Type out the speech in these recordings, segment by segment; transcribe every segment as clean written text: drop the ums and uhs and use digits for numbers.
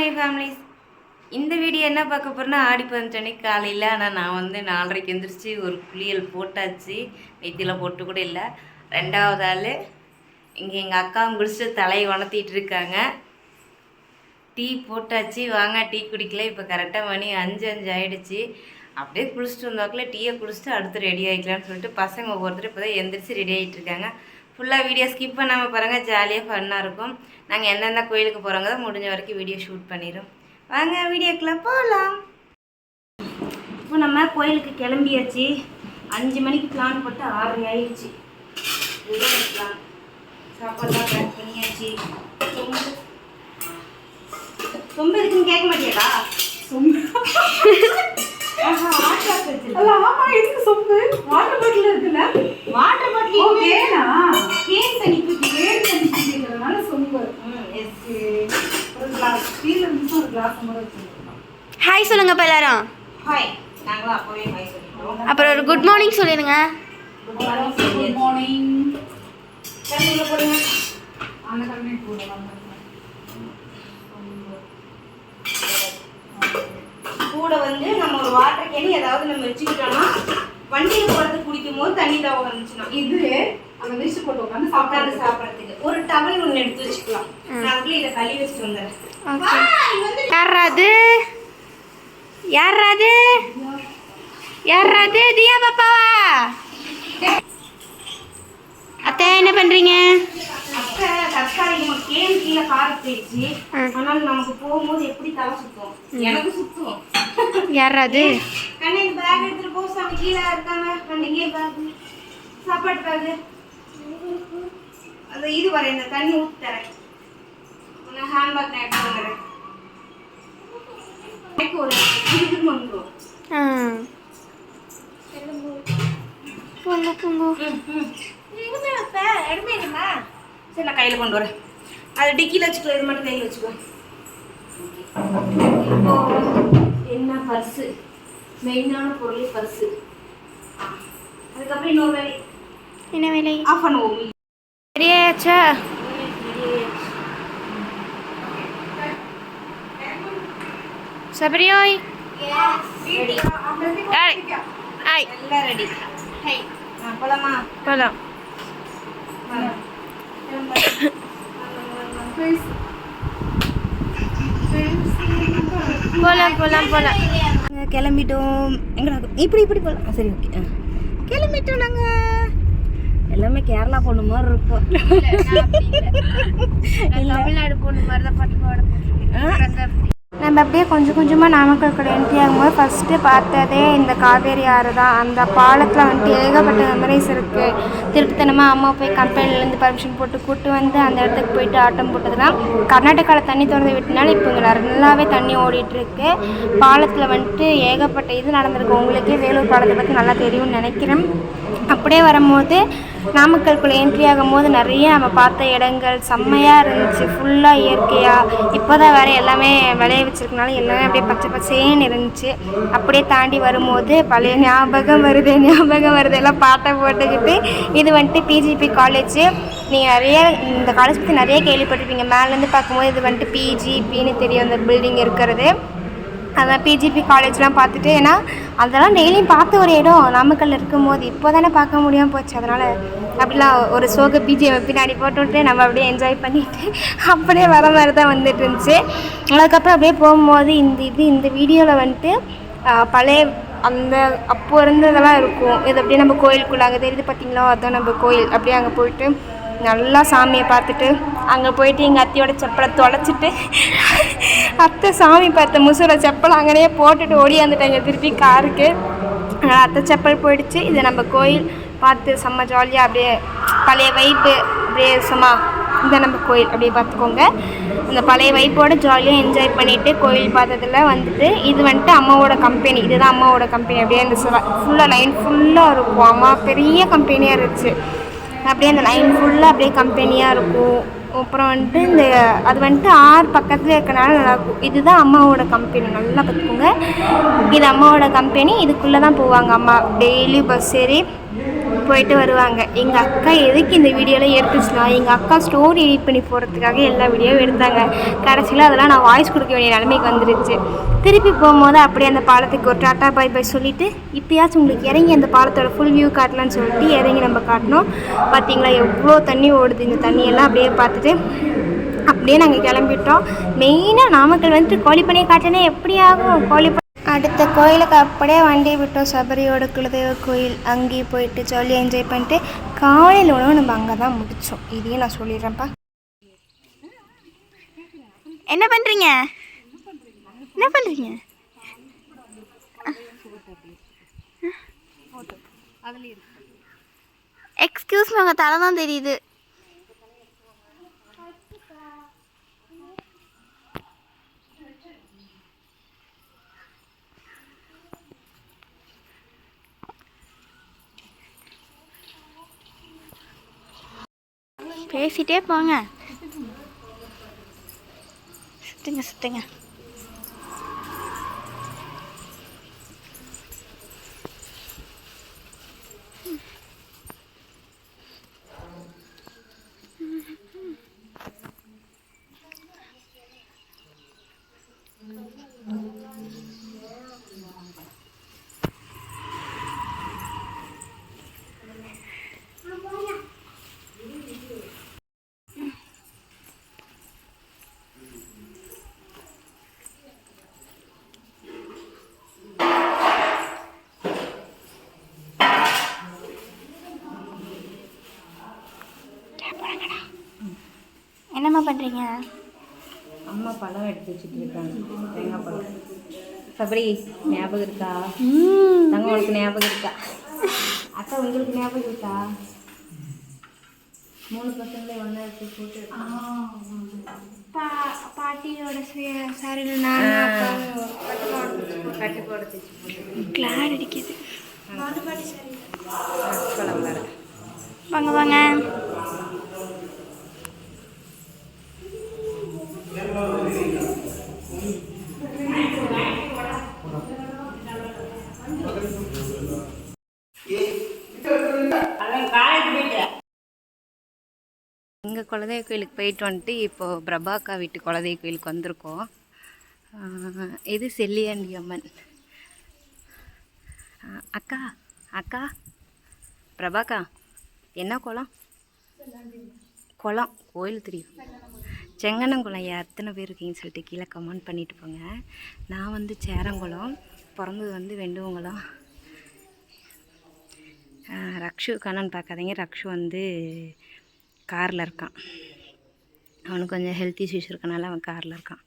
My families. இந்த video என்ன பார்க்க போகிறேன்னா, ஆடி 15 அன்னைக்கு காலையில். ஆனால் நான் வந்து 4:30க்கு எழுந்திரிச்சு ஒரு குளியல் போட்டாச்சு. வெத்தியில் போட்டு கூட இல்லை. ரெண்டாவது ஆள் இங்கே எங்கள் அக்காவும் குளிச்சுட்டு தலையை வளர்த்திட்டு இருக்காங்க. டீ போட்டாச்சு, வாங்க டீ குடிக்கல. இப்போ கரெக்டாக மணி 5 ஆகிடுச்சு. அப்படியே குளிச்சுட்டு வந்தாக்கில் டீயை குடிச்சிட்டு அடுத்து ரெடி ஆகிக்கலான்னு சொல்லிட்டு பசங்க ஒவ்வொருத்தரும் இப்போ தான் எந்திரிச்சு ரெடி ஆகிட்டு இருக்காங்க. ஃபுல்லாக வீடியோ ஸ்கிப் பண்ணாமல் பாருங்கள், ஜாலியாக ஃபன்னாக இருக்கும். நாங்கள் எந்தெந்த கோயிலுக்கு போகிறோங்க தான் முடிஞ்ச வரைக்கும் வீடியோ ஷூட் பண்ணிடுறோம். வாங்க வீடியோக்குள்ளே போகலாம். இப்போ நம்ம கோயிலுக்கு கிளம்பியாச்சு. 5 மணிக்கு பிளான் போட்டு 6 ஆயிடுச்சு. இதுதான் பிளான். சாப்பாடுலாம் பேக் பண்ணியாச்சு. சொம்பு இருக்குன்னு கேட்க மாட்டியாடா? சொம்பு வாட்டர் பாட்டில் இருக்குல்ல, வாட்டர் பாட்டில் கேன் தண்ணி குடிக்கிறதுனால சொம்பு. ஹாய் சொல்லுங்க இப்போ எல்லாரும். ஹாய். நாங்களும் அப்போவே ஹாய் சொல்லிட்டோம். அப்புறம் ஒரு குட் மார்னிங் சொல்லிடுங்க. Good morning. கண்ணுல போடுங்க. அந்த கண்ணே போடுங்க. கூட வந்து நம்ம ஒரு வாட்டர் கேன் ஏதாவது நம்ம வச்சுக்கிட்டோம்னா வண்டியில் போகிறதுக்கு குடிக்கும் போது தண்ணி தாவ வந்துச்சுன்னா இது அந்த மிஷு போட்டு உட்காந்து சாப்பிட்றதுக்கு ஒரு டவல் ஒன்று எடுத்து வச்சுக்கலாம். நான் அதுக்குள்ள இதை கழுவி வச்சுட்டு வந்துடுறேன். யாராது தியா பாப்பாவா? அத்தை என்ன பண்றீங்க? அத்தை தற்காலிக கேன் கீழே கார போயிடுச்சு. ஆனால் நமக்கு போகும்போது எப்படி தலை சுத்தும்? எனக்கு சுத்தும். யாராது கண்ணே இந்த பேக் எடுத்துட்டு போ. சாமி கீழே இருக்காங்க. கண்ணிங்கே பேக், சாப்பாடு பேக், அந்த இது வர இந்த தண்ணி ஊற்றி தரேன். நான் ஹேண்ட் பேக் நான் எடுத்து வந்துடுறேன். எனக்கு ஒரு இது வந்துடும். சரி நான் கையில் கொண்டு வரேன். அது டிக்கியில் வச்சுக்கோ, இது மட்டும் கையில் வச்சுக்கோ. இப்போ என்ன பர்ஸு, மெயினான பொருளே பர்ஸு. அதுக்கப்புறம் இன்னொரு வேலை. என்ன வேலை? ஆஃப் பண்ணுவோம். ரெடியாச்சா? சபரியோய் எல்லாம் ரெடி. ஹை போலாமா? போலாம். போலாம். கிளம்பிட்டோம். எங்கடா இப்படி போகலாம். சரி ஓகே. கிளம்பிட்டோம் நாங்கள். எல்லாமே கேரளா பொண்ணு மாதிரி இருக்கும். தமிழ்நாடு பொண்ணு மாதிரி தான் பாட்டு பாட. நம்ம அப்படியே கொஞ்சம் கொஞ்சமாக நாமக்கல் கூட என்ட்ரி ஆகும்போது ஃபஸ்ட்டு பார்த்ததே இந்த காவேரி ஆறு தான். அந்த பாலத்தில் வந்துட்டு ஏகப்பட்ட மெமரிஸ் இருக்குது. திருட்டுத்தனமாக அம்மா போய் கம்பெனிலேருந்து பர்மிஷன் போட்டு கூப்பிட்டு வந்து அந்த இடத்துக்கு போயிட்டு ஆட்டம் போட்டதுன்னா கர்நாடகாவில் தண்ணி திறந்து விட்டனால இப்போ இங்கே நல்லாவே தண்ணி ஓடிட்டுருக்கு. பாலத்தில் வந்துட்டு ஏகப்பட்ட இது நடந்திருக்கு. உங்களுக்கே வேலூர் பாலத்தை பற்றி நல்லா தெரியும்னு நினைக்கிறேன். அப்படியே வரும்போது நாமக்கல்குள்ளே என்ட்ரி ஆகும்போது நிறைய நம்ம பார்த்த இடங்கள் செம்மையாக இருந்துச்சு. ஃபுல்லாக இயற்கையாக. இப்போ தான் வேறு எல்லாமே விளைய வச்சுருக்கனால எல்லாமே அப்படியே பச்சை பச்சேன்னு இருந்துச்சு. அப்படியே தாண்டி வரும்போது பழைய ஞாபகம் வருது எல்லாம் பாட்டை போட்டுக்கிட்டு. இது வந்துட்டு பிஜிபி காலேஜ். நீங்கள் நிறைய இந்த காலேஜ் பற்றி நிறைய கேள்விப்பட்டிருப்பீங்க. மேலேருந்து பார்க்கும்போது இது வந்துட்டு பிஜிபின்னு தெரியும் அந்த பில்டிங் இருக்கிறது. அதான் பிஜிபி காலேஜ்லாம் பார்த்துட்டு, ஏன்னா அதெல்லாம் டெய்லியும் பார்த்த ஒரு இடம் நாமக்கல்ல இருக்கும்போது இப்போ தானே பார்க்க முடியாமல் போச்சு. அதனால் அப்படிலாம் ஒரு சோக பிஜிஎம் பின்னாடி போட்டுவிட்டு நம்ம அப்படியே என்ஜாய் பண்ணிவிட்டு அப்படியே வர மாதிரி தான் வந்துட்டு இருந்துச்சு. அதுக்கப்புறம் அப்படியே போகும்போது இந்த வீடியோவில் வந்துட்டு பழைய அந்த அப்போ இருந்ததெல்லாம் இருக்கும். இது அப்படியே நம்ம கோயிலுக்குள்ளே அங்கே தெரியுது பார்த்தீங்களா, அதுதான் நம்ம கோயில். அப்படியே அங்கே போயிட்டு நல்லா சாமியை பார்த்துட்டு அங்கே போயிட்டு எங்கள் அத்தையோட செப்பலை தொலைச்சிட்டு அத்தை சாமி பார்த்த முசுர செப்பலை அங்கேயே போட்டுட்டு ஓடியாந்துட்டாங்க திருப்பி காருக்கு. அத்தை செப்பல் போயிடுச்சு. இது நம்ம கோயில் பார்த்து செம்ம ஜாலியாக அப்படியே பழைய வைப்பு அப்படியே சும்மா இந்த நம்ம கோயில் அப்படியே பார்த்துக்கோங்க. அந்த பழைய வைப்போடு ஜாலியாக என்ஜாய் பண்ணிவிட்டு கோயில் பார்த்ததில் வந்துட்டு இது வந்துட்டு அம்மாவோட கம்பெனி. இதுதான் அம்மாவோட கம்பெனி. அப்படியே அந்த ஃபுல்லாக லைன் ஃபுல்லாக இருக்கும். அம்மா பெரிய கம்பெனியாக இருந்துச்சு. அப்படியே அந்த லைன் ஃபுல்லாக அப்படியே கம்பெனியாக இருக்கும். அப்புறம் வந்துட்டு இந்த அது வந்துட்டு ஆறு பக்கத்தில் இருக்கனால நல்லாயிருக்கும். இதுதான் அம்மாவோட கம்பெனி, நல்லா பார்த்துக்கோங்க. இது அம்மாவோட கம்பெனி. இதுக்குள்ளே தான் போவாங்க அம்மா டெய்லி பஸ் ஏறி. போயிட்டு வருவாங்க. எங்கள் அக்கா எதுக்கு இந்த வீடியோலாம் எடுத்துச்சுன்னா, எங்கள் அக்கா ஸ்டோரி எடிட் பண்ணி போகிறதுக்காக எல்லா வீடியோவும் எடுத்தாங்க. கடைசியில் அதெல்லாம் நான் வாய்ஸ் கொடுக்க வேண்டிய நிலைமைக்கு வந்துருச்சு. திருப்பி போகும்போது அப்படியே அந்த பாலத்துக்கு ஒரு டாட்டா பை பை சொல்லிவிட்டு, இப்போயாச்சும் உங்களுக்கு இறங்கி அந்த பாலத்தோட ஃபுல் வியூ காட்டலான்னு சொல்லிட்டு இறங்கி நம்ம காட்டினோம். பார்த்தீங்களா எவ்வளோ தண்ணி ஓடுது. இந்த தண்ணியெல்லாம் அப்படியே பார்த்துட்டு அப்படியே நாங்கள் கிளம்பிட்டோம். மெயினாக நாமக்கல் வந்துட்டு கோழிப்பண்ணையை காட்டினா எப்படி ஆகும்? அடுத்த கோயிலுக்கு அப்படியே வண்டியை விட்டோம். சபரியோட குலதெய்வ கோயில். அங்கேயும் போயிட்டு ஜாலியாக என்ஜாய் பண்ணிட்டு காலையில் உணவு நம்ம அங்கே தான் முடித்தோம். இதையும் நான் சொல்லிடுறேன்ப்பா. என்ன பண்ணுறீங்க? என்ன பண்ணுறீங்க? எக்ஸ்கியூஸ் மீ, உங்கள் தலை தான் தெரியுது. பேசிட்டே போங்க. சுத்துங்க சுத்துங்க. என்னம்மா பண்ணுறீங்க? அம்மா பழம் எடுத்து வச்சுட்டு இருக்காங்க. தேங்காய் பழம். சபரி ஞாபகம் இருக்கா? தங்க உங்களுக்கு ஞாபகம் இருக்கா? அக்கா உங்களுக்கு ஞாபகம் இருக்கா? 3 பசங்களே ஒன்றா எடுத்து போட்டு பாட்டியோட சாரியில் நான் கட்டு போடுச்சு. கிளார் அடிக்குது. பழம் வேறு. வாங்க வாங்க. எங்கள் குலதெய்வ கோயிலுக்கு போயிட்டு வந்துட்டு இப்போது பிரபாக்கா வீட்டு குலதெய்வ கோயிலுக்கு வந்திருக்கோம். இது செல்லியாண்டி அம்மன். அக்கா அக்கா பிரபாக்கா என்ன குளம்? குளம் கோயில் தெரியும். செங்கனங்குளம். எத்தனை பேர் இருக்கீங்கன்னு சொல்லிட்டு கீழே கமெண்ட் பண்ணிட்டு போங்க. நான் வந்து சேரங்குளம், பிறந்தது வந்து வெண்டுவங்குளம். ரக்ஷு கண்ணன் பார்க்காதீங்க. ரக்ஷு வந்து காரில் இருக்கான். அவனுக்கு கொஞ்சம் ஹெல்த் இஷ்யூஸ் இருக்கனால அவன் காரில் இருக்கான்.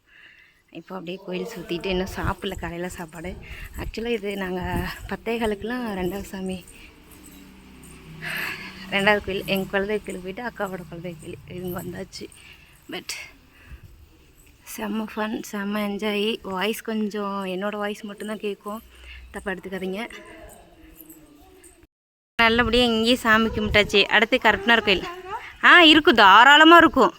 இப்போ அப்படியே கோயில் சுற்றிட்டு இன்னும் சாப்பிடல. காலையில் சாப்பாடு ஆக்சுவலாக இது நாங்கள் 10:15க்குலாம் 2வது சாமி 2வது கோயில் எங்கள் குலதெய்வ கோயிலுக்கு போயிட்டு அக்காவோட குலதெய்வ கோயில் இவங்க வந்தாச்சு. பட் செம்ம ஃபன், செம்ம என்ஜாய். வாய்ஸ் கொஞ்சம் என்னோடய வாய்ஸ் மட்டும்தான் கேட்கும், தப்பாக எடுத்துக்காதீங்க. நல்லபடியாக இங்கேயும் சாமி கும்பிட்டாச்சு. அடுத்து கருப்பனார் கோயில் இருக்கும், தாராளமாக இருக்கும்.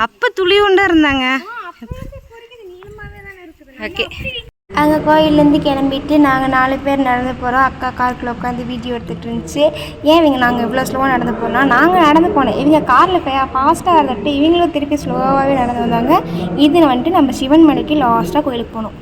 அப்போ துளி உண்டா இருந்தாங்க. ஓகே, அங்கே கோயிலேருந்து கிளம்பிட்டு நாங்கள் 4 பேர் நடந்து போகிறோம். அக்கா காருக்குள்ள உட்காந்து வீடியோ எடுத்துகிட்டு இருந்துச்சு. ஏன் நாங்கள் இவ்வளோ ஸ்லோவாக நடந்து போனோம்? நாங்கள் நடந்து போனோம், இவங்க காரில் ஃபாஸ்ட்டாக இருந்துட்டு இவங்களும் திருப்பி ஸ்லோவாகவே நடந்து வந்தாங்க. இது வந்துட்டு நம்ம சிவன் மலைக்கு லாஸ்ட்டாக கோயிலுக்கு போனோம்.